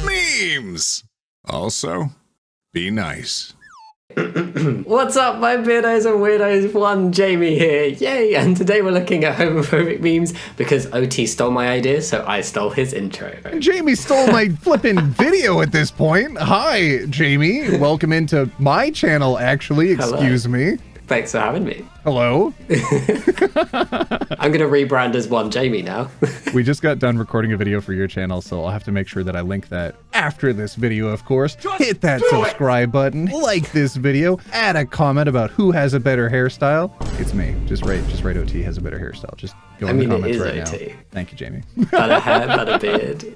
Memes! Also, be nice. What's up, my Beardos and Weirdos? Jamie here, yay! And today we're looking at homophobic memes because OT stole my idea, so I stole his intro. Jamie stole my flippin' video at this point. Hi, Jamie. Welcome into my channel, actually. Excuse me. Thanks for having me. Hello. I'm gonna rebrand as Jamie now. We just got done recording a video for your channel, so I'll have to make sure that I link that after this video, of course. Hit that subscribe button, like this video, add a comment about who has a better hairstyle. It's me. Just write OT has a better hairstyle. Just go in the comments right OT. now. Thank you, Jamie. Better hair, better beard.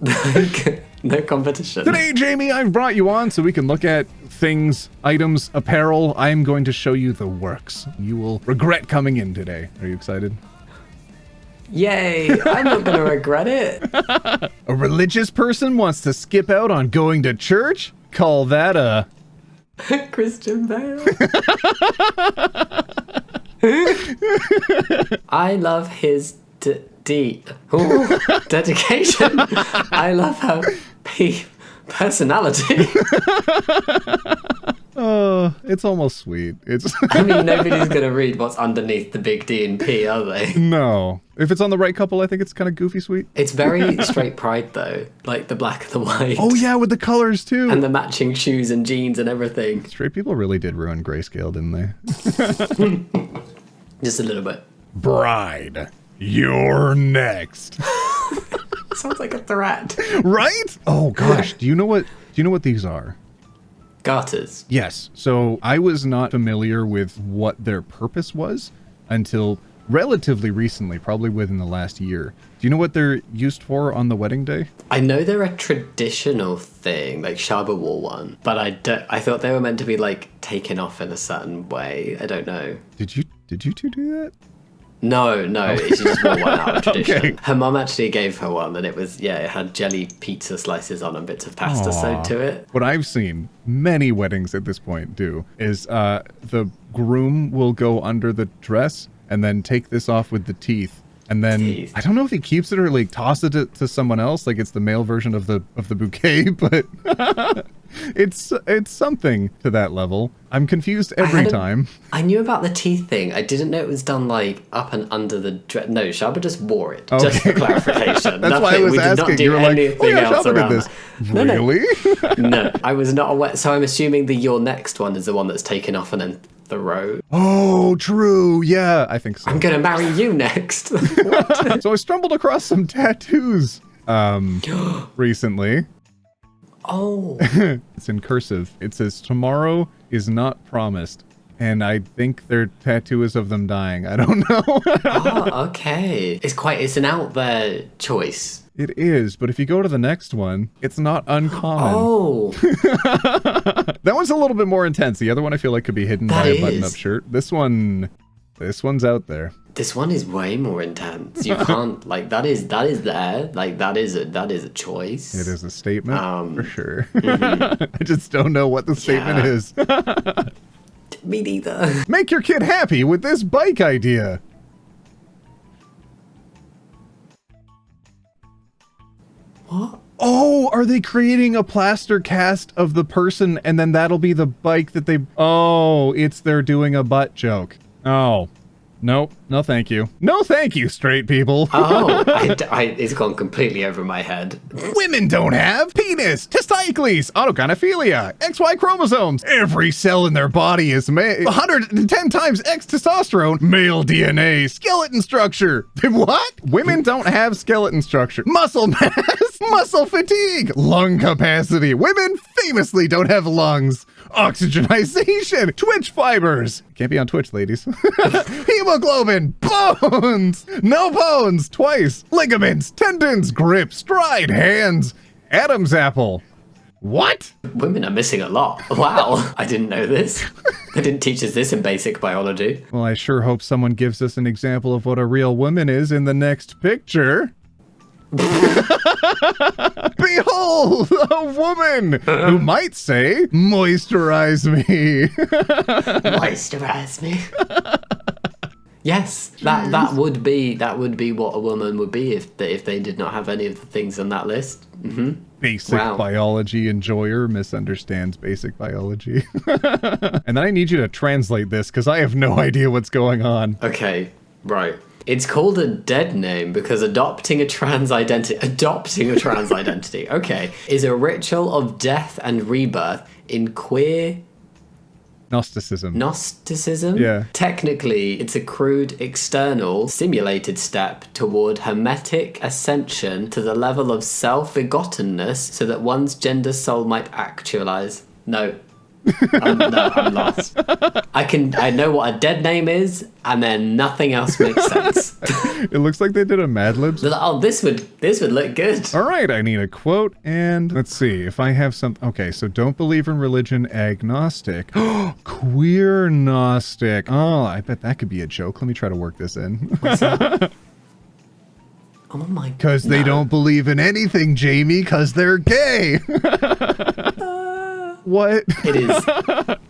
No competition. Today, Jamie, I've brought you on so we can look at things, items, apparel. I'm going to show you the works. You will regret coming in today. Are you excited? Yay! I'm not gonna regret it. A religious person wants to skip out on going to church? Call that a... Christian Bale. I love his dedication. I love her personality. Oh, it's almost sweet. I mean, nobody's gonna read what's underneath the big D and P, are they? No. If it's on the right couple, I think it's kind of goofy sweet. It's very straight pride, though. Like the black and the white. Oh, yeah, with the colors, too. And the matching shoes and jeans and everything. Straight people really did ruin grayscale, didn't they? Just a little bit. Bride, you're next. Sounds like a threat. Right? Oh, gosh. Do you know what these are? Garters. Yes. So I was not familiar with what their purpose was until relatively recently, probably within the last year. Do you know what they're used for on the wedding day? I know they're a traditional thing, like Shaba wore one, but I thought they were meant to be like taken off in a certain way. I don't know. Did you two do that? No, she just wore one out of tradition. Okay. Her mum actually gave her one, and it was, it had jelly pizza slices on and bits of pasta sewed to it. What I've seen many weddings at this point do is the groom will go under the dress and then take this off with the teeth. And then I don't know if he keeps it or like tosses it to someone else, like it's the male version of the bouquet, but it's something to that level. I'm confused every time. I knew about the teeth thing. I didn't know it was done like up and under the dress. No, Shaba just wore it. Okay. Just for clarification. That's why I was asking. You were like, oh yeah, Shaba did this. Really? No, I was not aware. So I'm assuming the your next one is the one that's taken off and then the row. Oh, true. Yeah, I think so. I'm gonna marry you next. So I stumbled across some tattoos recently. Oh. It's in cursive. It says, tomorrow is not promised. And I think their tattoo is of them dying. I don't know. Oh, okay. It's an out there choice. It is, but if you go to the next one, it's not uncommon. Oh. That one's a little bit more intense. The other one I feel like could be hidden by a button-up shirt. This one's out there. This one is way more intense. You can't like that is there. Like that is a choice. It is a statement for sure. Mm-hmm. I just don't know what the statement is. Me neither. Make your kid happy with this bike idea. What? Oh, are they creating a plaster cast of the person and then that'll be the bike that they... Oh, they're doing a butt joke. Oh. Nope. No thank you. No thank you, straight people. Oh, it's gone completely over my head. Women don't have penis, testicles, autogonophilia, XY chromosomes. Every cell in their body is 110 times X testosterone, male DNA, skeleton structure. What? Women don't have skeleton structure. Muscle mass, muscle fatigue, lung capacity. Women famously don't have lungs. Oxygenization, Twitch fibers. Can't be on Twitch, ladies. Hemoglobin, bones, no bones, twice, ligaments, tendons, grip, stride, hands, Adam's apple. What? Women are missing a lot. Wow, I didn't know this. They didn't teach us this in basic biology. Well, I sure hope someone gives us an example of what a real woman is in the next picture. Behold, a woman who might say, moisturize me. Moisturize me. Yes, that would be what a woman would be if they did not have any of the things on that list. Basic biology enjoyer misunderstands basic biology. And then I need you to translate this because I have no idea what's going on. Okay, right. It's called a dead name because adopting a trans identity, okay, is a ritual of death and rebirth in queer Gnosticism. Yeah. Technically, it's a crude, external, simulated step toward hermetic ascension to the level of self-begottenness so that one's gender soul might actualize. No. I'm lost. I know what a dead name is, and then nothing else makes sense. It looks like they did a Mad Libs. Oh, this would look good. All right, I need a quote, and let's see if I have some. Okay, so don't believe in religion, agnostic. Queer Gnostic. Oh, I bet that could be a joke. Let me try to work this in. What's that? Oh my god. Because they don't believe in anything, Jamie, because they're gay. What? It is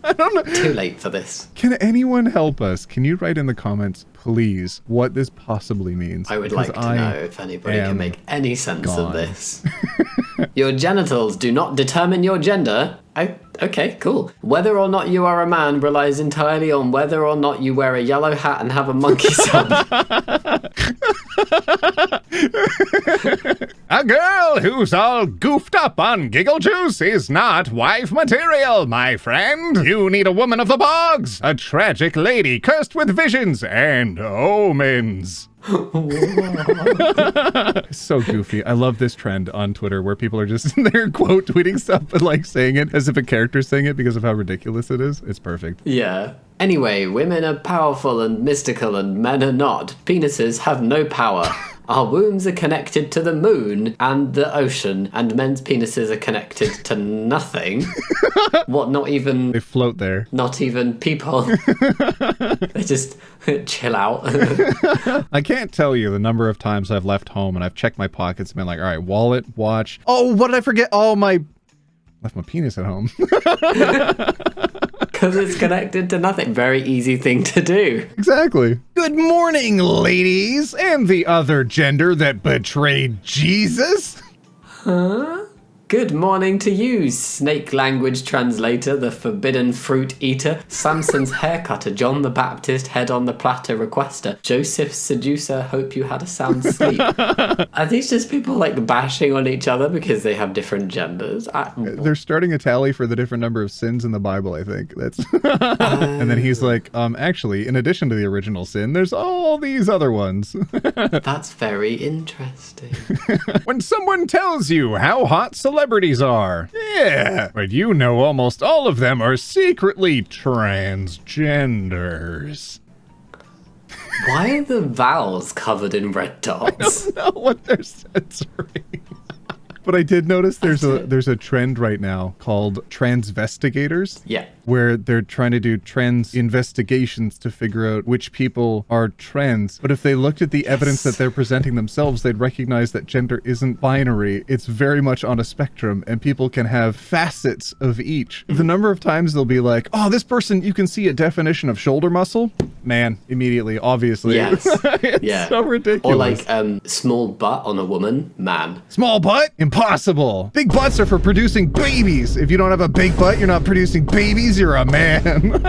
I don't know. too late for this. Can anyone help us? Can you write in the comments, please, what this possibly means? I would like to know if anybody can make any sense of this. Your genitals do not determine your gender. Okay, cool. Whether or not you are a man relies entirely on whether or not you wear a yellow hat and have a monkey sub. A girl who's all goofed up on giggle juice is not wife material, my friend. You need a woman of the bogs, a tragic lady cursed with visions and omens. It's so goofy. I love this trend on Twitter where people are just they're quote tweeting stuff but like saying it as if a character's saying it because of how ridiculous it is. It's perfect. Yeah. Anyway, women are powerful and mystical and men are not. Penises have no power. Our wombs are connected to the moon and the ocean, and men's penises are connected to nothing. What, not even... They float there. Not even people. They just chill out. I can't tell you the number of times I've left home and I've checked my pockets and been like, all right, wallet, watch. Oh, what did I forget? Oh, left my penis at home. Because it's connected to nothing. Very easy thing to do. Exactly. Good morning, ladies, and the other gender that betrayed Jesus. Huh? Good morning to you, snake language translator, the forbidden fruit eater, Samson's haircutter, John the Baptist, head on the platter requester, Joseph seducer, hope you had a sound sleep. Are these just people like bashing on each other because they have different genders? They're starting a tally for the different number of sins in the Bible, I think. That's and then he's like, actually, in addition to the original sin, there's all these other ones. That's very interesting. When someone tells you how hot celebrities are, yeah, but you know almost all of them are secretly transgenders. Why are the vowels covered in red dots? I don't know what they're censoring. But I did notice there's a trend right now called Transvestigators. Yeah. Where they're trying to do trans investigations to figure out which people are trans. But if they looked at the evidence that they're presenting themselves, they'd recognize that gender isn't binary. It's very much on a spectrum, and people can have facets of each. The number of times they'll be like, oh, this person, you can see a definition of shoulder muscle. Man, immediately, obviously. Yes. It's so ridiculous. Or like small butt on a woman, man. Small butt? Impossible. Big butts are for producing babies. If you don't have a big butt, you're not producing babies, you're a man.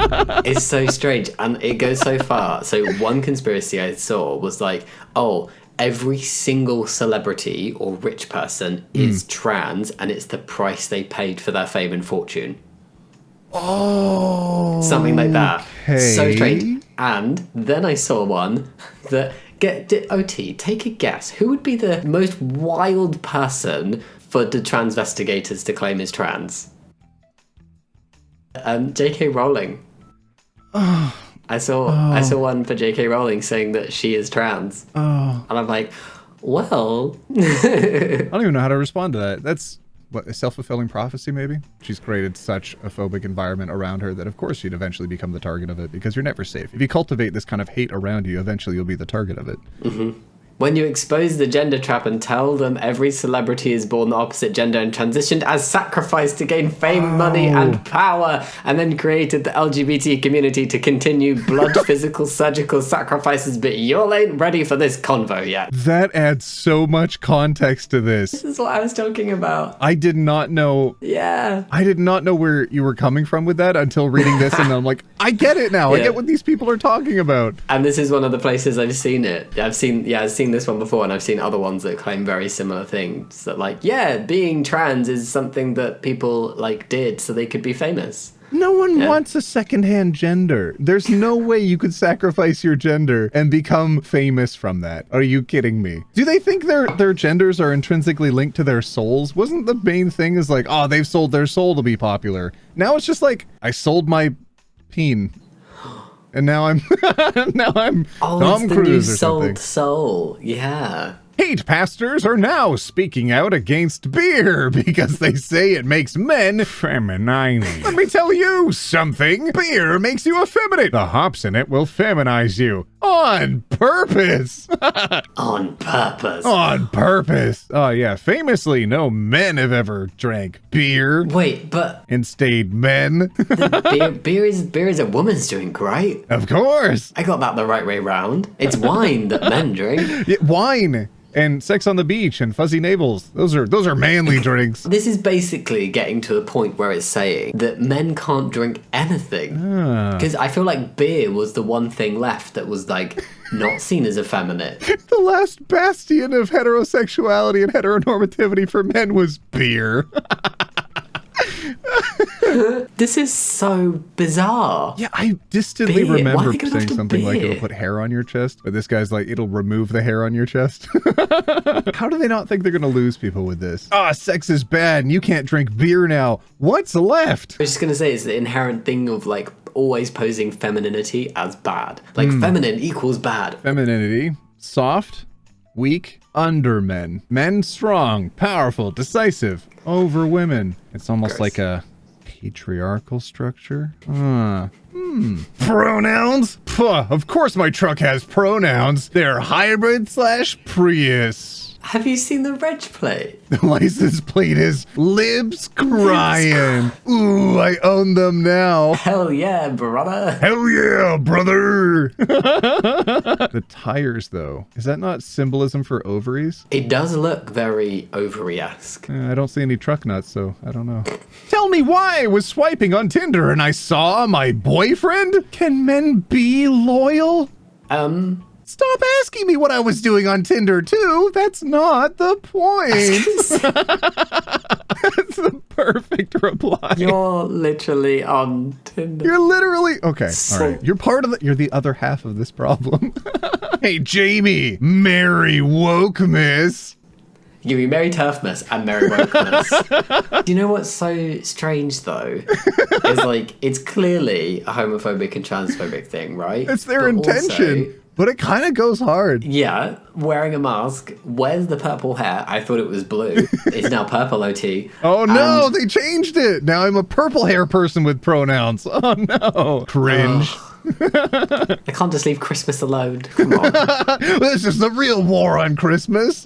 It's so strange, and it goes so far. So one conspiracy I saw was like, oh, every single celebrity or rich person is trans, and it's the price they paid for their fame and fortune. Oh. Something like that. Okay. So strange. And then I saw one that... OT, take a guess. Who would be the most wild person for the Transvestigators to claim is trans? J.K. Rowling. I saw one for J.K. Rowling saying that she is trans. And I'm like, well... I don't even know how to respond to that. That's... what, a self-fulfilling prophecy, maybe? She's created such a phobic environment around her that of course she'd eventually become the target of it, because you're never safe. If you cultivate this kind of hate around you, eventually you'll be the target of it. When you expose the gender trap and tell them every celebrity is born the opposite gender and transitioned as sacrifice to gain fame, money, and power, and then created the LGBT community to continue blood, physical, surgical sacrifices, but you ain't ready for this convo yet. That adds so much context to this. This is what I was talking about. I did not know. Yeah. I did not know where you were coming from with that until reading this, and I'm like, I get it now. I get what these people are talking about. And this is one of the places I've seen it. I've seen this one before, and I've seen other ones that claim very similar things. That like, yeah, being trans is something that people like did so they could be famous. No one wants a secondhand gender. There's no way you could sacrifice your gender and become famous from that. Are you kidding me? Do they think their genders are intrinsically linked to their souls? Wasn't the main thing is like, oh, they've sold their soul to be popular. Now it's just like, I sold my peen. And now I'm Tom Cruise or something. Soul. Yeah. Hate pastors are now speaking out against beer because they say it makes men feminine. Let me tell you something. Beer makes you effeminate. The hops in it will feminize you. On purpose. On purpose. On purpose. Oh yeah, famously no men have ever drank beer. Wait, but... and stayed men. beer is a woman's drink, right? Of course. I got that the right way round. It's wine that men drink. Yeah, wine. And sex on the beach and fuzzy navels. Those are manly drinks. This is basically getting to a point where it's saying that men can't drink anything. Because I feel like beer was the one thing left that was like not seen as effeminate. The last bastion of heterosexuality and heteronormativity for men was beer. This is so bizarre. Yeah, I distantly remember saying something like beer? it'll put hair on your chest, but this guy's like, it'll remove the hair on your chest. How do they not think they're gonna lose people with this? Ah, sex is bad and you can't drink beer now. What's left? I was just gonna say, it's the inherent thing of like always posing femininity as bad. Like feminine equals bad. Femininity, soft, weak, under men. Men strong, powerful, decisive, over women. It's almost like a patriarchal structure. Pronouns? Puh, of course my truck has pronouns. They're hybrid / Prius. Have you seen the reg plate? The license plate is libs crying. Ooh, I own them now. Hell yeah, brother. Hell yeah, brother. The tires, though. Is that not symbolism for ovaries? It does look very ovary-esque. I don't see any truck nuts, so I don't know. Tell me why I was swiping on Tinder and I saw my boyfriend? Can men be loyal? Stop asking me what I was doing on Tinder, too. That's not the point. That's the perfect reply. You're literally on Tinder. You're literally... Okay, all right. You're the other half of this problem. Hey, Jamie. Merry wokeness. You be Merry Turfmas and Merry Wokeness. Do you know what's so strange, though? Is like, it's clearly a homophobic and transphobic thing, right? It's their intention. Also, but it kind of goes hard. Yeah, wearing a mask. Where's the purple hair? I thought it was blue. It's now purple OT. Oh no, they changed it. Now I'm a purple hair person with pronouns. Oh no. Cringe. I can't just leave Christmas alone. Come on. This is the real war on Christmas.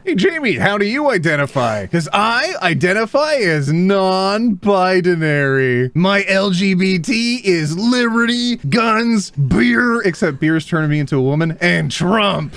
Hey, Jamie, how do you identify? Because I identify as non-binary. My LGBT is liberty, guns, beer, except beer's turning me into a woman, and Trump.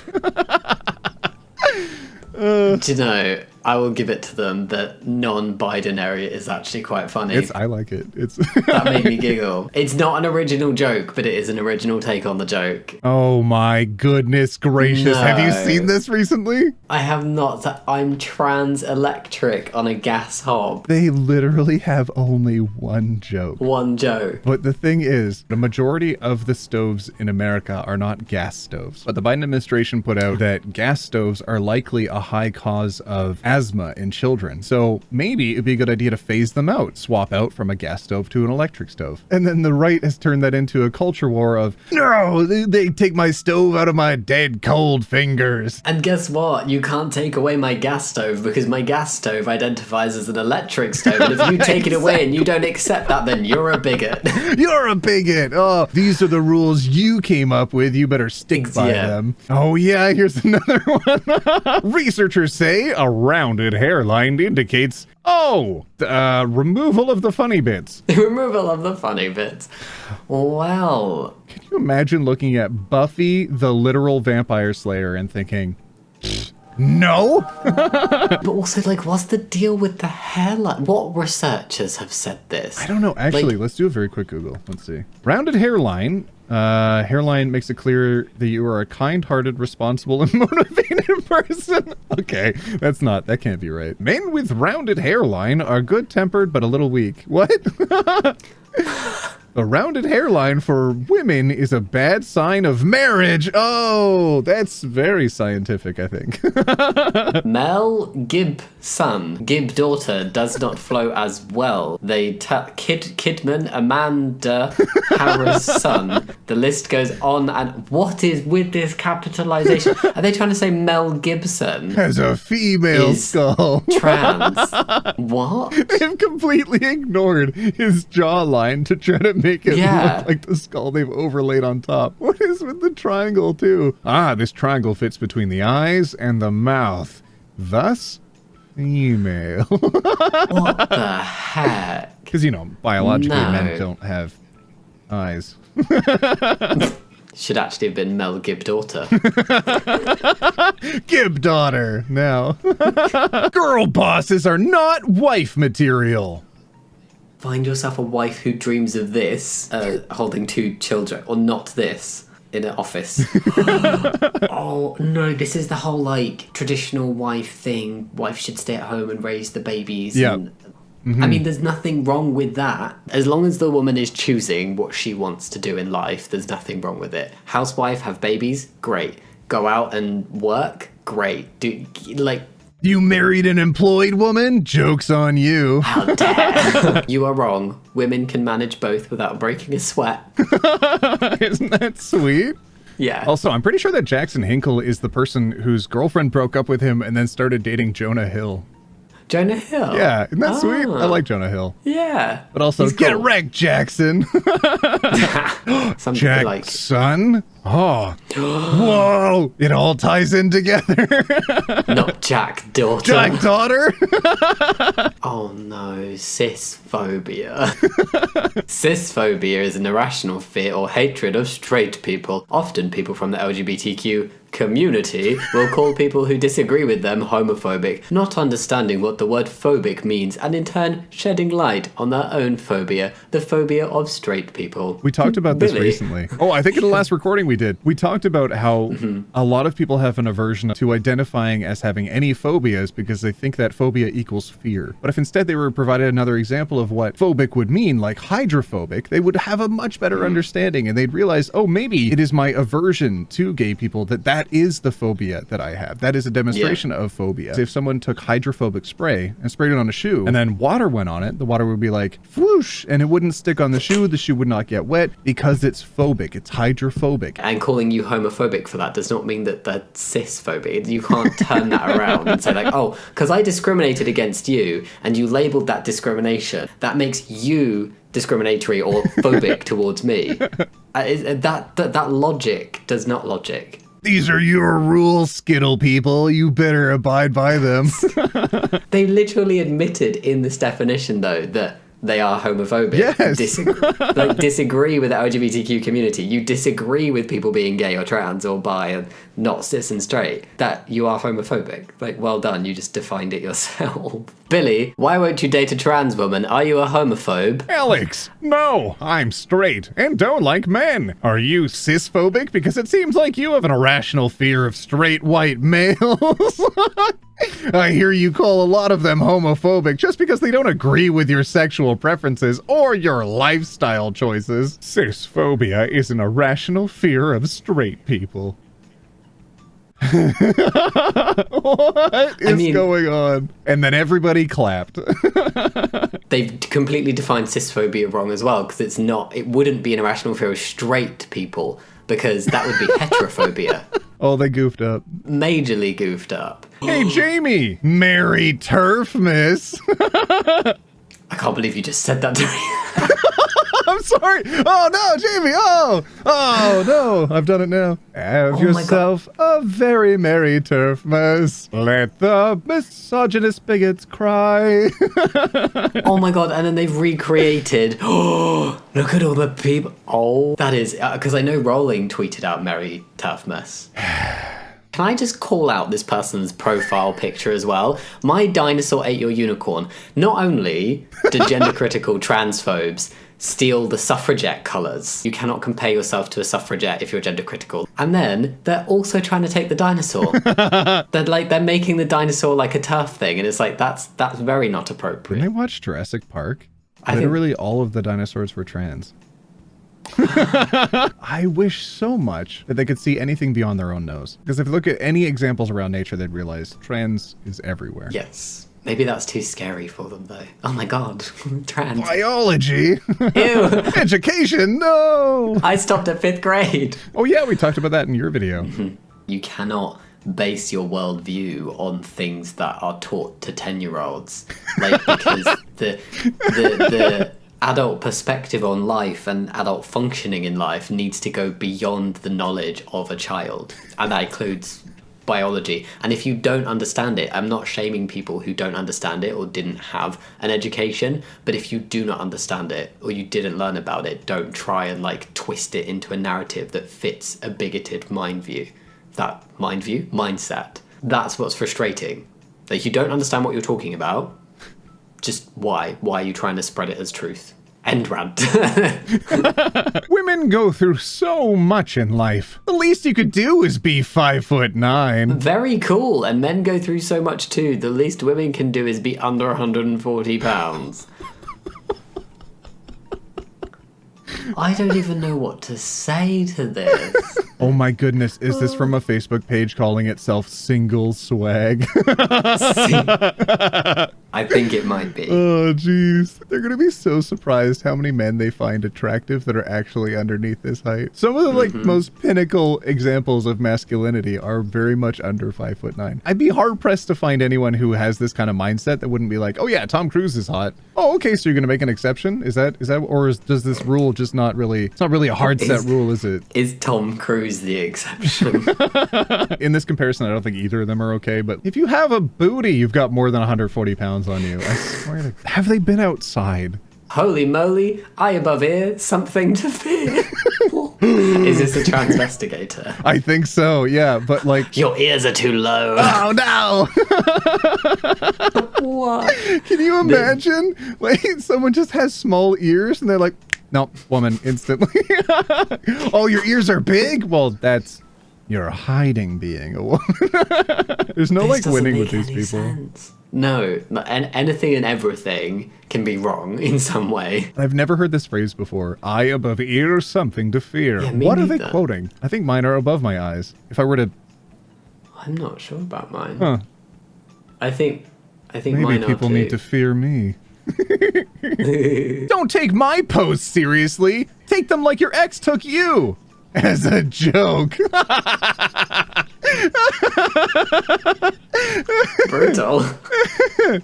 Do you know, I will give it to them that non-binary is actually quite funny. I like it. That made me giggle. It's not an original joke, but it is an original take on the joke. Oh my goodness gracious. No. Have you seen this recently? I have not. I'm trans electric on a gas hob. They literally have only one joke. One joke. But the thing is, the majority of the stoves in America are not gas stoves. But the Biden administration put out that gas stoves are likely a high cause of asthma in children. So maybe it'd be a good idea to phase them out, swap out from a gas stove to an electric stove. And then the right has turned that into a culture war of, no, they take my stove out of my dead cold fingers. And guess what? You can't take away my gas stove because my gas stove identifies as an electric stove. And if you take it away and you don't accept that, then you're a bigot. You're a bigot. Oh, these are the rules you came up with. You better stick by them. Oh yeah, here's another one. Researchers say a rounded hairline indicates, removal of the funny bits. Removal of the funny bits. Well. Can you imagine looking at Buffy the literal vampire slayer and thinking, no? But also, like, what's the deal with the hairline? What researchers have said this? I don't know. Actually, let's do a very quick Google. Let's see. Rounded hairline. Hairline makes it clear that you are a kind-hearted, responsible, and motivated person. Okay, that can't be right. Men with rounded hairline are good-tempered but a little weak. What? A rounded hairline for women is a bad sign of marriage. Oh, that's very scientific, I think. Mel Gibson, Gib daughter, does not flow as well. They Kidman, Amanda, Harris son. The list goes on. And what is with this capitalization? Are they trying to say Mel Gibson has a female skull? Trans? What? They've completely ignored his jawline to try to make it look like the skull they've overlaid on top. What is with the triangle too? This triangle fits between the eyes and the mouth. Thus, female. What the heck? Because, biologically men don't have eyes. Should actually have been Mel Gib daughter. Gib daughter, now. Girl bosses are not wife material. Find yourself a wife who dreams of this, holding 2 children, or not this, in an office. Oh, no, this is the whole, traditional wife thing. Wife should stay at home and raise the babies. Yeah. I mean, there's nothing wrong with that. As long as the woman is choosing what she wants to do in life, there's nothing wrong with it. Housewife, have babies? Great. Go out and work? Great. You married an employed woman? Joke's on you. How dare. You are wrong. Women can manage both without breaking a sweat. Isn't that sweet? Yeah. Also, I'm pretty sure that Jackson Hinkle is the person whose girlfriend broke up with him and then started dating Jonah Hill. Jonah Hill? Yeah, isn't that sweet? I like Jonah Hill. Yeah. But also, get wrecked, Jackson. Jackson? Oh. Whoa. It all ties in together. Not Jack daughter. Jack daughter? Oh no, cisphobia. Cisphobia is an irrational fear or hatred of straight people. Often people from the LGBTQ community will call people who disagree with them homophobic, not understanding what the word phobic means, and in turn shedding light on their own phobia, the phobia of straight people. We talked about this recently. Oh, I think in the last recording we did. We talked about how a lot of people have an aversion to identifying as having any phobias because they think that phobia equals fear. But if instead they were provided another example of what phobic would mean, like hydrophobic, they would have a much better understanding and they'd realize, oh, maybe it is my aversion to gay people that is the phobia that I have. That is a demonstration of phobia. If someone took hydrophobic spray and sprayed it on a shoe and then water went on it, the water would be like whoosh and it wouldn't stick on the shoe would not get wet because it's phobic, it's hydrophobic. And calling you homophobic for that does not mean that they're cisphobic. You can't turn that around and say like, oh, because I discriminated against you and you labeled that discrimination, that makes you discriminatory or phobic towards me. That logic does not logic. These are your rules, Skittle people. You better abide by them. They literally admitted in this definition, though, that they are homophobic. Yes. Disagree with the LGBTQ community. You disagree with people being gay or trans or bi and not cis and straight. That you are homophobic. Well done. You just defined it yourself. Billy, why won't you date a trans woman? Are you a homophobe? Alex, no, I'm straight and don't like men. Are you cisphobic? Because it seems like you have an irrational fear of straight white males. I hear you call a lot of them homophobic just because they don't agree with your sexual preferences or your lifestyle choices. Cisphobia is an irrational fear of straight people. What is going on? And then everybody clapped. They've completely defined cisphobia wrong as well, because it wouldn't be an irrational fear of straight people, because that would be heterophobia. Oh, they goofed up. Majorly goofed up. Hey, Jamie! Merry Turf, miss! I can't believe you just said that to me. I'm sorry. Oh, no, Jamie. Oh, no. I've done it now. Have yourself a very merry turf mess. Let the misogynist bigots cry. Oh, my God. And then they've recreated. Oh, look at all the people. Oh, that is... Because I know Rowling tweeted out merry turf mess. Can I just call out this person's profile picture as well? My dinosaur ate your unicorn. Not only do gender-critical transphobes steal the suffragette colours, you cannot compare yourself to a suffragette if you're gender-critical. And then they're also trying to take the dinosaur. They're making the dinosaur like a turf thing, and it's like that's very not appropriate. Didn't they watch Jurassic Park? Literally all of the dinosaurs were trans. I wish so much that they could see anything beyond their own nose. Because if you look at any examples around nature, they'd realize trans is everywhere. Yes. Maybe that's too scary for them, though. Oh my God. Trans. Biology. Ew. Education. No. I stopped at 5th grade. Oh yeah, we talked about that in your video. You cannot base your worldview on things that are taught to 10-year-olds. Like, because the adult perspective on life and adult functioning in life needs to go beyond the knowledge of a child. And that includes biology. And if you don't understand it, I'm not shaming people who don't understand it or didn't have an education, but if you do not understand it or you didn't learn about it, don't try and like twist it into a narrative that fits a bigoted mindset. That's what's frustrating. Like, you don't understand what you're talking about. Just why? Why are you trying to spread it as truth? End rant. Women go through so much in life. The least you could do is be 5'9". Very cool. And men go through so much too. The least women can do is be under 140 pounds. I don't even know what to say to this. Oh my goodness, is this from a Facebook page calling itself Single Swag? I think it might be. Oh jeez. They're gonna be so surprised how many men they find attractive that are actually underneath this height. Some of the most pinnacle examples of masculinity are very much under 5'9". I'd be hard pressed to find anyone who has this kind of mindset that wouldn't be like, oh yeah, Tom Cruise is hot. Oh, okay, so you're gonna make an exception? Does this rule just not really, it's not really a hard set rule, is it? Is Tom Cruise the exception? In this comparison, I don't think either of them are okay, but if you have a booty, you've got more than 140 pounds on you. I swear to... Have they been outside? Holy moly, eye above ear, something to fear. Is this a transvestigator? I think so, yeah, but like... Your ears are too low. Oh no! What? Can you imagine? Like, someone just has small ears and they're like, nope, woman, instantly. Oh, your ears are big? Well, that's... You're hiding being a woman. There's no like winning with these people. Sense. No, anything and everything can be wrong in some way. I've never heard this phrase before. Eye above ear, something to fear. Yeah, what are they quoting? I think mine are above my eyes. If I were to... I'm not sure about mine. Huh. I think maybe mine are people too. need to fear me. Don't take my posts seriously. Take them like your ex took you. As a joke. Brutal.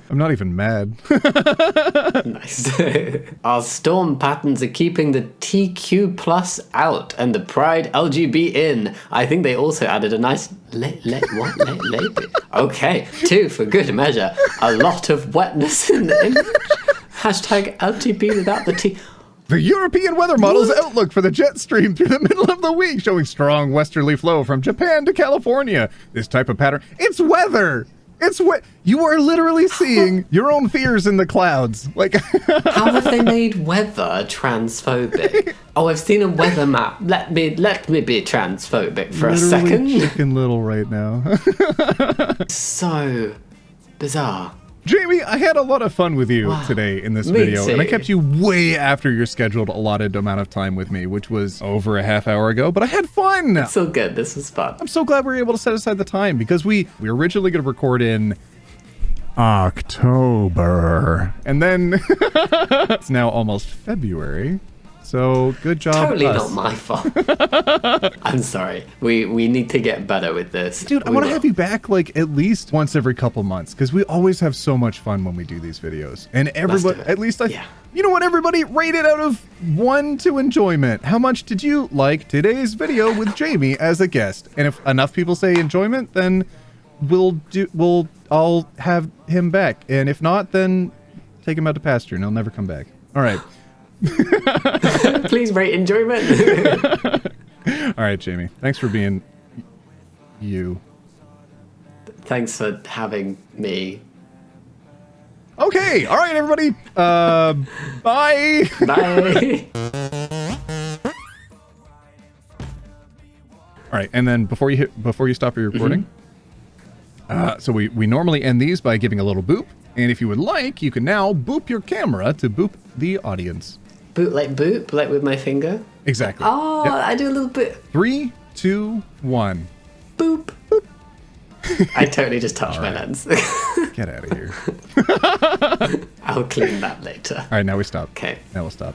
I'm not even mad. Nice. Our storm patterns are keeping the TQ plus out and the Pride LGB in. I think they also added a nice what? Okay, 2 for good measure. A lot of wetness in the image. Hashtag LGB without the T. The European weather model's outlook for the jet stream through the middle of the week, showing strong westerly flow from Japan to California. This type of pattern, it's weather. It's what you are literally seeing your own fears in the clouds. Like, how have they made weather transphobic? Oh, I've seen a weather map. Let me be transphobic for a second. Chicken Little right now. So bizarre. Jamie, I had a lot of fun with you today in this Me video, and I too. kept you way after your scheduled allotted amount of time with me, which was over a half hour ago, but I had fun. So good. This was fun. I'm so glad we were able to set aside the time because we were originally going to record in October, and then it's now almost February. So good job. Totally us. not my fault. I'm sorry. We need to get better with this. Dude, I want to have you back like at least once every couple months because we always have so much fun when we do these videos. And everybody, do it. at least Yeah. you know what, everybody, rate it out of 1 to enjoyment. How much did you like today's video with Jamie as a guest? And if enough people say enjoyment, then I'll have him back. And if not, then take him out to pasture and he'll never come back. All right. Please rate enjoyment. All right, Jamie. Thanks for being you. Thanks for having me. Okay. All right, everybody. Bye. Bye. All right, and then before you stop your recording, so we normally end these by giving a little boop, and if you would like, you can now boop your camera to boop the audience. Boop, like with my finger. Exactly. Oh, Yep. I do a little bit. 3, 2, 1. Boop. Boop. I totally just touched my lens. Get out of here. I'll clean that later. All right, now we stop. Okay. Now we'll stop.